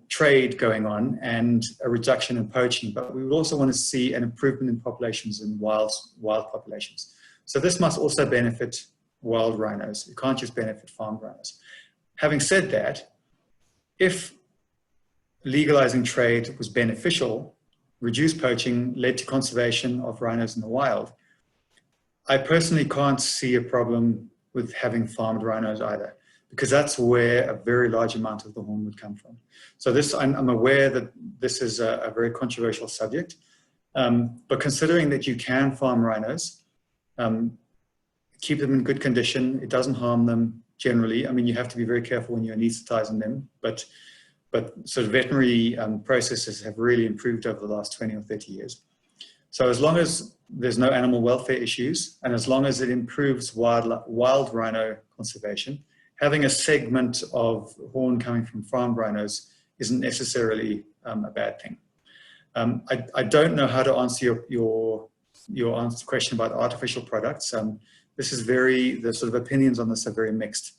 trade going on and a reduction in poaching, but we would also want to see an improvement in populations in wild populations. So this must also benefit wild rhinos. It can't just benefit farmed rhinos. Having said that, if legalizing trade was beneficial, reduced poaching led to conservation of rhinos in the wild, I personally can't see a problem with having farmed rhinos either. because that's where a very large amount of the horn would come from. So this, I'm aware that this is a very controversial subject, but considering that you can farm rhinos, keep them in good condition, it doesn't harm them generally. I mean, you have to be very careful when you're anesthetizing them, but sort of veterinary processes have really improved over the last 20 or 30 years. So as long as there's no animal welfare issues, and as long as it improves wild rhino conservation, having a segment of horn coming from farmed rhinos isn't necessarily a bad thing. I don't know how to answer your question about artificial products. This is the sort of opinions on this are very mixed.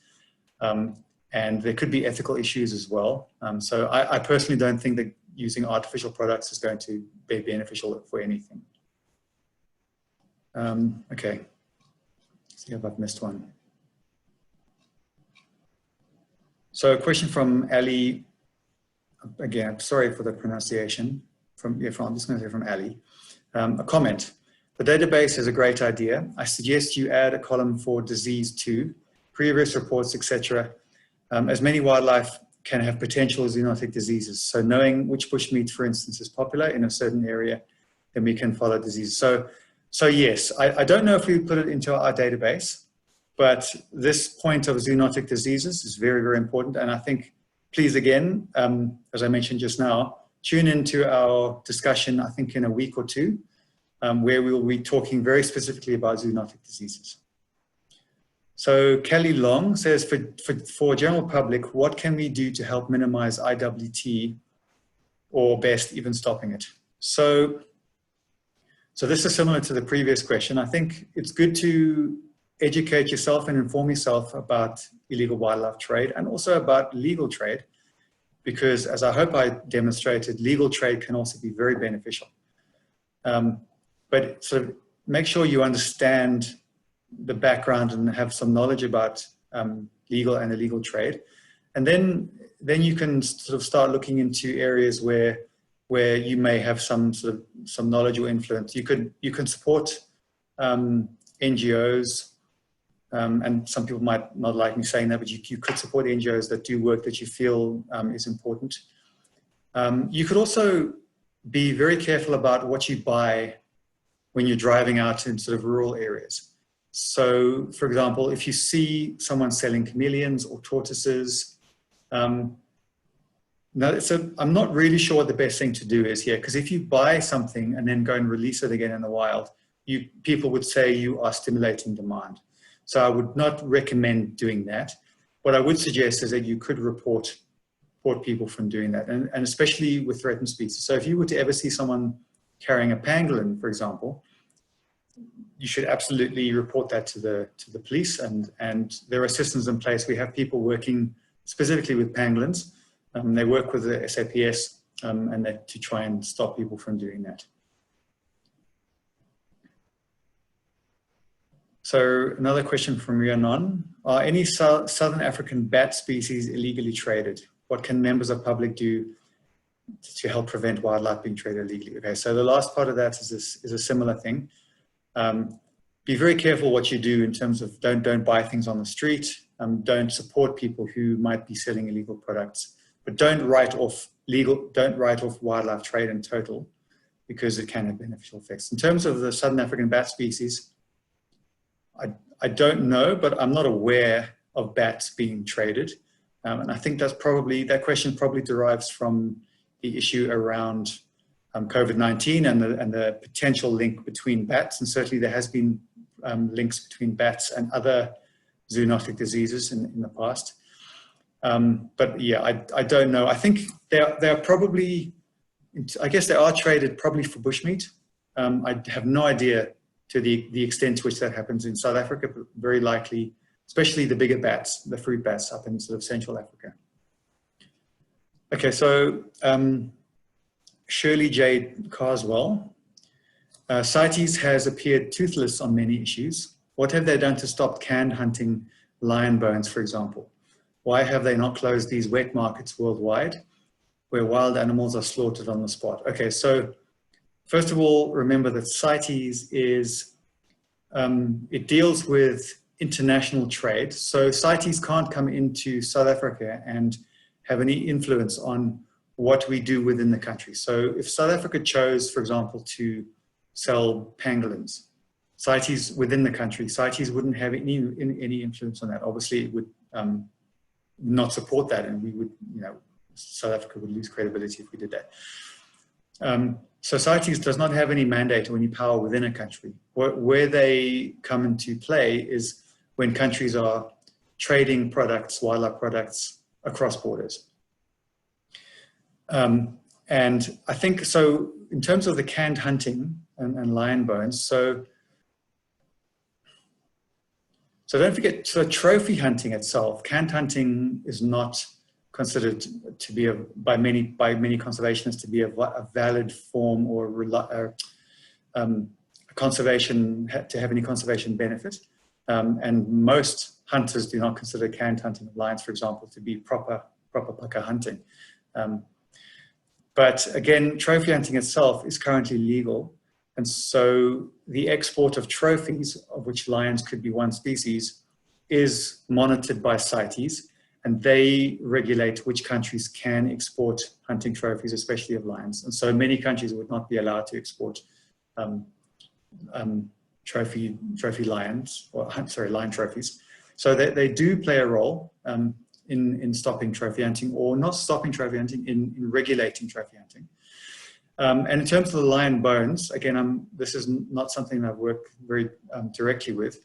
And there could be ethical issues as well. So I personally don't think that using artificial products is going to be beneficial for anything. Okay, let's see if I've missed one. So a question from Ali, again, sorry for the pronunciation, I'm just going to say from Ali. A comment, the database is a great idea. I suggest you add a column for disease too, previous reports, etc. As many wildlife can have potential zoonotic diseases. So knowing which bushmeat, for instance, is popular in a certain area, then we can follow diseases. So yes, I don't know if we put it into our database, but this point of zoonotic diseases is very, very important. And I think, please again, as I mentioned just now, tune into our discussion, I think in a week or two, where we will be talking very specifically about zoonotic diseases. So Kelly Long says, for general public, what can we do to help minimize IWT or best even stopping it? So this is similar to the previous question. I think it's good to educate yourself and inform yourself about illegal wildlife trade and also about legal trade, because as I hope I demonstrated, legal trade can also be very beneficial. But sort of make sure you understand the background and have some knowledge about legal and illegal trade. And then you can sort of start looking into areas where you may have some knowledge or influence. You can support NGOs, and some people might not like me saying that, but you could support NGOs that do work that you feel is important. You could also be very careful about what you buy when you're driving out in sort of rural areas. So, for example, if you see someone selling chameleons or tortoises, I'm not really sure what the best thing to do is here, because if you buy something and then go and release it again in the wild, people would say you are stimulating demand. So I would not recommend doing that. What I would suggest is that you could report people from doing that, and especially with threatened species. So if you were to ever see someone carrying a pangolin, for example, you should absolutely report that to the police, and there are systems in place. We have people working specifically with pangolins. They work with the SAPS to try and stop people from doing that. So another question from Rhiannon. Are any Southern African bat species illegally traded? What can members of public do to help prevent wildlife being traded illegally? Okay, so the last part of that is a similar thing. Be very careful what you do in terms of don't buy things on the street. Don't support people who might be selling illegal products. But don't write off wildlife trade in total, because it can have beneficial effects. In terms of the Southern African bat species, I don't know, but I'm not aware of bats being traded. And I think that question probably derives from the issue around COVID-19 and the potential link between bats. And certainly there has been links between bats and other zoonotic diseases in the past. But yeah, I don't know. I think they're probably, I guess they are traded probably for bushmeat. I have no idea to the extent to which that happens in South Africa, but very likely, especially the bigger bats, the fruit bats up in sort of Central Africa. Okay, so Shirley Jade Carswell. CITES has appeared toothless on many issues. What have they done to stop canned hunting lion bones, for example? Why have they not closed these wet markets worldwide where wild animals are slaughtered on the spot? Okay, so first of all, remember that CITES is, it deals with international trade. So CITES can't come into South Africa and have any influence on what we do within the country. So if South Africa chose, for example, to sell pangolins, CITES within the country, CITES wouldn't have any influence on that. Obviously, it would not support that, and we would, South Africa would lose credibility if we did that. So CITES does not have any mandate or any power within a country. Where they come into play is when countries are trading products, wildlife products, across borders. And I think, so in terms of the canned hunting and lion bones, so don't forget, so trophy hunting itself, canned hunting is not considered to be by many conservationists to be a valid form or conservation, to have any conservation benefit. And most hunters do not consider canned hunting of lions, for example, to be proper paka hunting. But again, trophy hunting itself is currently legal. And so the export of trophies, of which lions could be one species, is monitored by CITES, and they regulate which countries can export hunting trophies, especially of lions. And so many countries would not be allowed to export trophy lions, or lion trophies. So they do play a role in stopping trophy hunting, or not stopping trophy hunting, in regulating trophy hunting. And in terms of the lion bones, again, this is not something I've worked very directly with,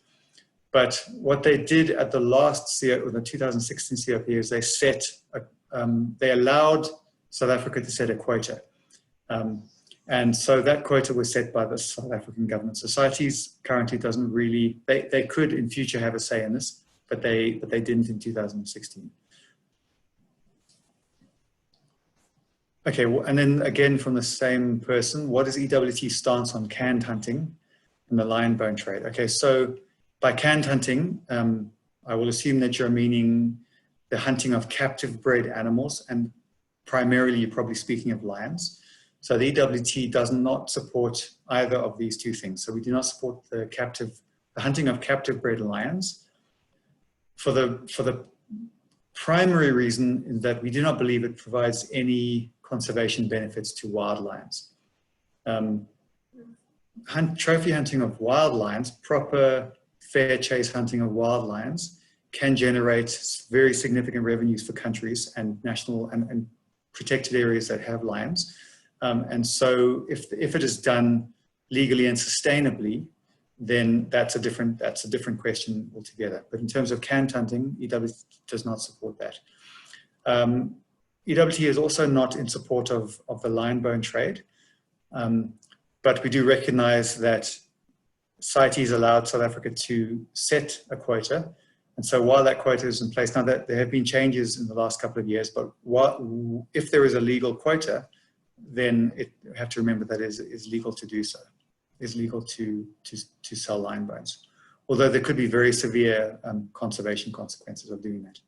but what they did at the last the 2016 COP is they allowed South Africa to set a quota. And so that quota was set by the South African government. So CITES currently doesn't really, they could in future have a say in this, but they didn't in 2016. Okay, well, and then again from the same person, what is EWT's stance on canned hunting and the lion bone trade? Okay, so by canned hunting, I will assume that you're meaning the hunting of captive bred animals, and primarily you're probably speaking of lions. So the EWT does not support either of these two things. So we do not support the hunting of captive bred lions for the primary reason that we do not believe it provides any conservation benefits to wild lions. Trophy hunting of wild lions, proper fair chase hunting of wild lions, can generate very significant revenues for countries and national and protected areas that have lions. And so if it is done legally and sustainably, then that's a different question altogether. But in terms of canned hunting, EWT does not support that. EWT is also not in support of the lion bone trade, but we do recognize that CITES allowed South Africa to set a quota. And so while that quota is in place, now that there have been changes in the last couple of years, but if there is a legal quota, then you have to remember that it is legal to do so. It's legal to sell lion bones, although there could be very severe conservation consequences of doing that.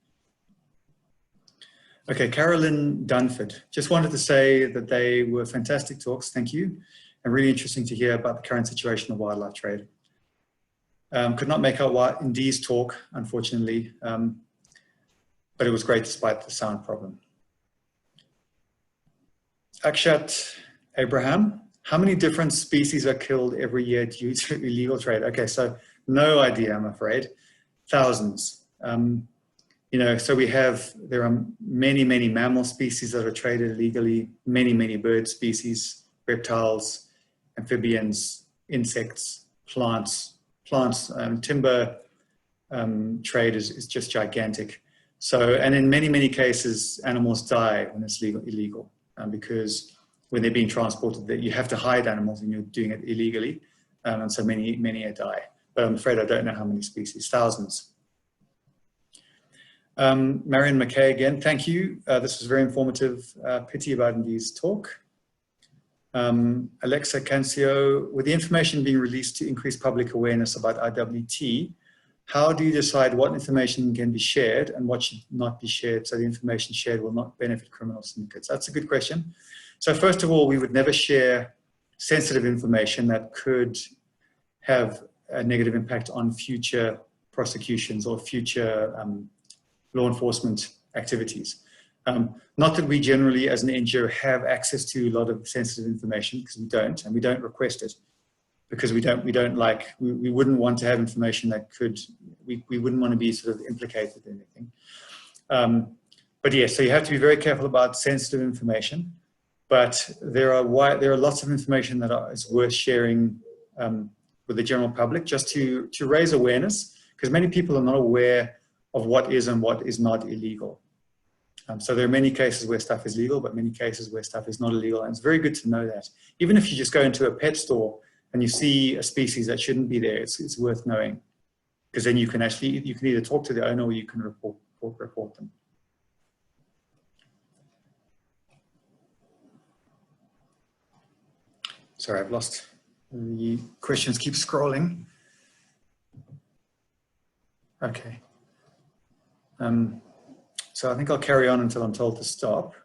Okay, Carolyn Dunford. Just wanted to say that they were fantastic talks, thank you, and really interesting to hear about the current situation of wildlife trade. Could not make out Ndi's talk, unfortunately, but it was great despite the sound problem. Akshat Abraham, how many different species are killed every year due to illegal trade? Okay, so no idea, I'm afraid. Thousands. So there are many mammal species that are traded illegally, many bird species, reptiles, amphibians, insects, plants, timber trade is just gigantic. So, and in many cases, animals die when it's illegal. Because when they're being transported, you have to hide animals and you're doing it illegally. And so many die. But I'm afraid I don't know how many species, thousands. Marion McKay again, thank you. This was very informative. Pity about Ndi's talk. Alexa Cancio, with the information being released to increase public awareness about IWT, how do you decide what information can be shared and what should not be shared so the information shared will not benefit criminal syndicates? That's a good question. So first of all, we would never share sensitive information that could have a negative impact on future prosecutions or future law enforcement activities. Not that we generally, as an NGO, have access to a lot of sensitive information, because we don't, and we don't request it, because we wouldn't want to have information that we wouldn't want to be sort of implicated in anything. But yeah, so you have to be very careful about sensitive information, but there are lots of information that is worth sharing with the general public, just to raise awareness, because many people are not aware of what is and what is not illegal. So there are many cases where stuff is legal, but many cases where stuff is not illegal. And it's very good to know that. Even if you just go into a pet store and you see a species that shouldn't be there, it's worth knowing. Because then you can either talk to the owner or you can report them. Sorry, I've lost the questions, keep scrolling. Okay. So I think I'll carry on until I'm told to stop.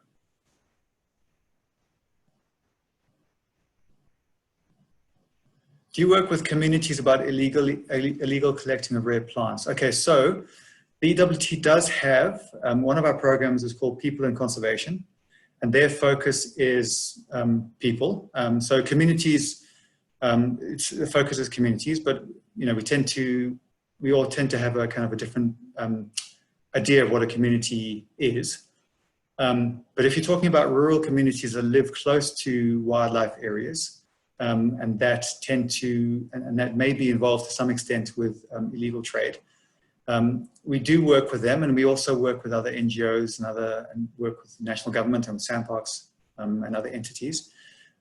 Do you work with communities about illegal collecting of rare plants? Okay, so the IWT does have, one of our programs is called People in Conservation, and their focus is people. So communities, the focus is communities, but we all tend to have a kind of a different idea of what a community is. But if you're talking about rural communities that live close to wildlife areas, and that that may be involved to some extent with illegal trade, we do work with them, and we also work with other NGOs and work with the national government and with sandparks and other entities.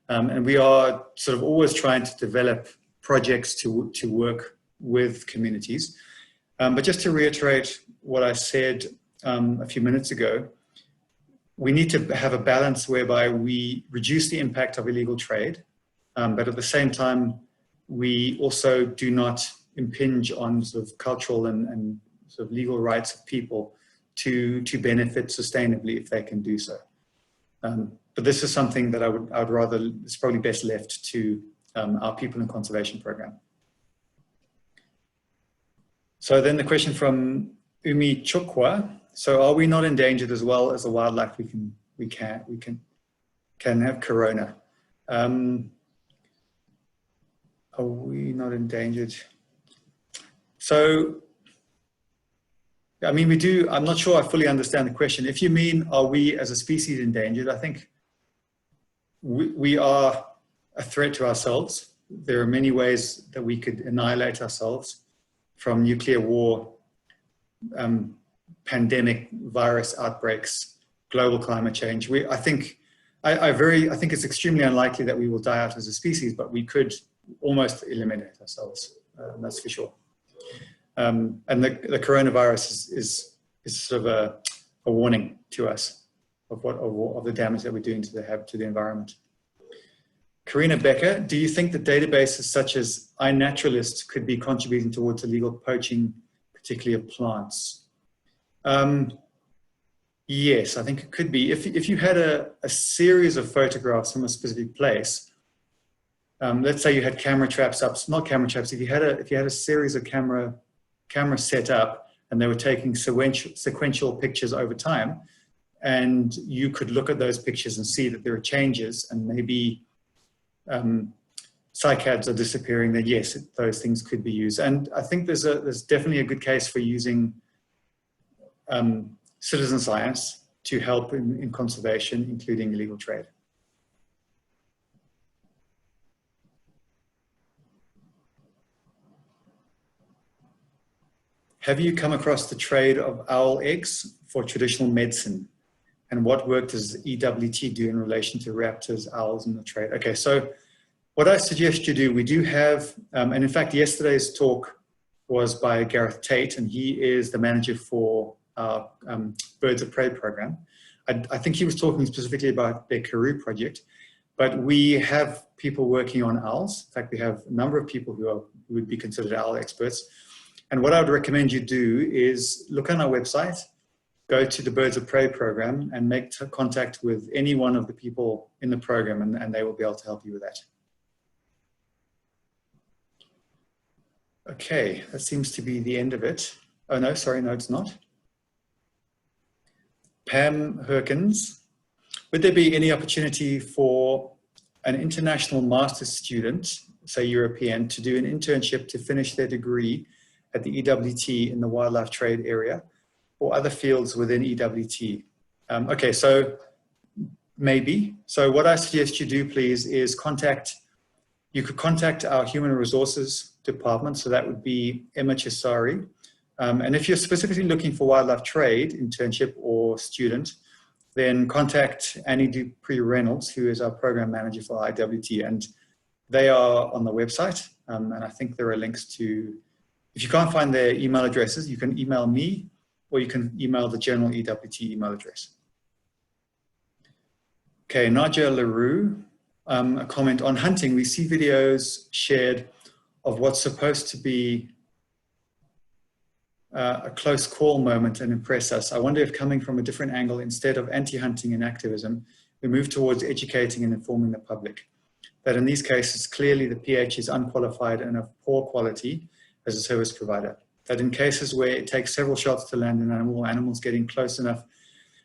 And we are sort of always trying to develop projects to work with communities. But just to reiterate what I said a few minutes ago, we need to have a balance whereby we reduce the impact of illegal trade, but at the same time, we also do not impinge on sort of cultural and sort of legal rights of people to benefit sustainably if they can do so. But this is something that I'd rather, it's probably best left to our People in Conservation program. So then the question from Umi Chukwa. So are we not endangered as well as the wildlife we can have corona? Are we not endangered? So, I mean, we do, I'm not sure I fully understand the question. If you mean, are we as a species endangered? I think we are a threat to ourselves. There are many ways that we could annihilate ourselves, from nuclear war, pandemic, virus outbreaks, global climate change. I think it's extremely unlikely that we will die out as a species, but we could almost eliminate ourselves. That's for sure. And the coronavirus is sort of a warning to us of the damage that we're doing to the environment. Karina Becker, do you think that databases such as iNaturalist could be contributing towards illegal poaching, particularly of plants? Yes, I think it could be. If you had a series of photographs from a specific place, let's say you had camera traps up, not camera traps, if you had a series of cameras set up and they were taking sequential pictures over time, and you could look at those pictures and see that there are changes and maybe cycads are disappearing, then yes, those things could be used. And I think there's definitely a good case for using citizen science to help in conservation, including illegal trade. Have you come across the trade of owl eggs for traditional medicine? And what work does IWT do in relation to raptors, owls, and the trade? Okay, so what I suggest you do, we do have, and in fact, yesterday's talk was by Gareth Tate, and he is the manager for our Birds of Prey program. I think he was talking specifically about their Karoo project, but we have people working on owls. In fact, we have a number of people who would be considered owl experts. And what I would recommend you do is look on our website, go to the Birds of Prey program and make contact with any one of the people in the program, and they will be able to help you with that. Okay, that seems to be the end of it. Oh no, sorry, no, it's not. Pam Herkins, would there be any opportunity for an international master's student, say European, to do an internship to finish their degree at the EWT in the wildlife trade area or other fields within EWT? Okay, so maybe. So what I suggest you do, please, is you could contact our human resources department. So that would be Emma Cesari. And if you're specifically looking for wildlife trade internship or student, then contact Annie Dupree-Reynolds, who is our program manager for IWT, and they are on the website. And I think there are links to, if you can't find their email addresses, you can email me or you can email the general EWT email address. Okay, Nadia LaRue, a comment on hunting. We see videos shared of what's supposed to be a close call moment and impress us. I wonder if coming from a different angle, instead of anti-hunting and activism, we move towards educating and informing the public. That in these cases, clearly the PH is unqualified and of poor quality as a service provider. That in cases where it takes several shots to land an animal, animals getting close enough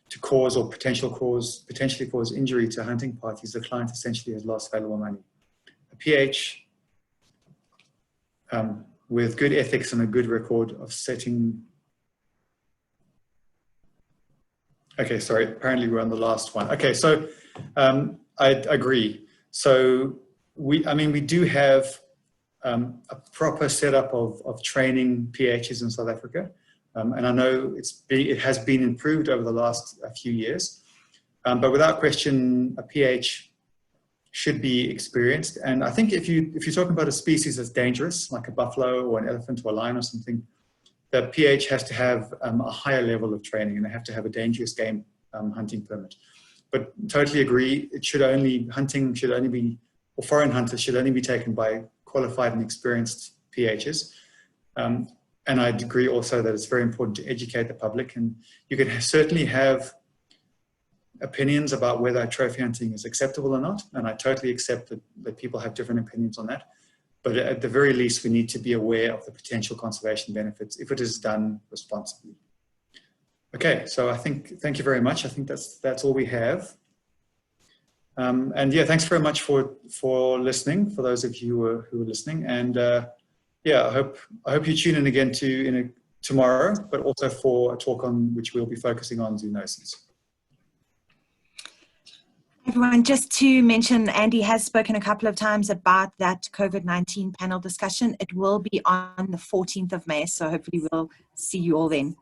to cause or potentially cause injury to hunting parties, the client essentially has lost valuable money. A PH with good ethics and a good record of setting. Okay, sorry, apparently we're on the last one. Okay, so I agree. So we do have a proper setup of training PHs in South Africa. And I know it has been improved over the last few years, but without question, a PH should be experienced. And I think if you're talking about a species that's dangerous, like a buffalo or an elephant or a lion or something, the PH has to have a higher level of training, and they have to have a dangerous game hunting permit. But totally agree, hunting should only be, or foreign hunters should only be taken by qualified and experienced PHs. And I agree also that it's very important to educate the public, and you can certainly have opinions about whether trophy hunting is acceptable or not. And I totally accept that people have different opinions on that. But at the very least, we need to be aware of the potential conservation benefits if it is done responsibly. Okay, so thank you very much. I think that's all we have. And yeah, thanks very much for listening, for those of you who are listening. And yeah, I hope you tune in again tomorrow, but also for a talk on which we'll be focusing on zoonoses. Everyone, just to mention, Andy has spoken a couple of times about that COVID-19 panel discussion. It will be on the 14th of May, so hopefully we'll see you all then.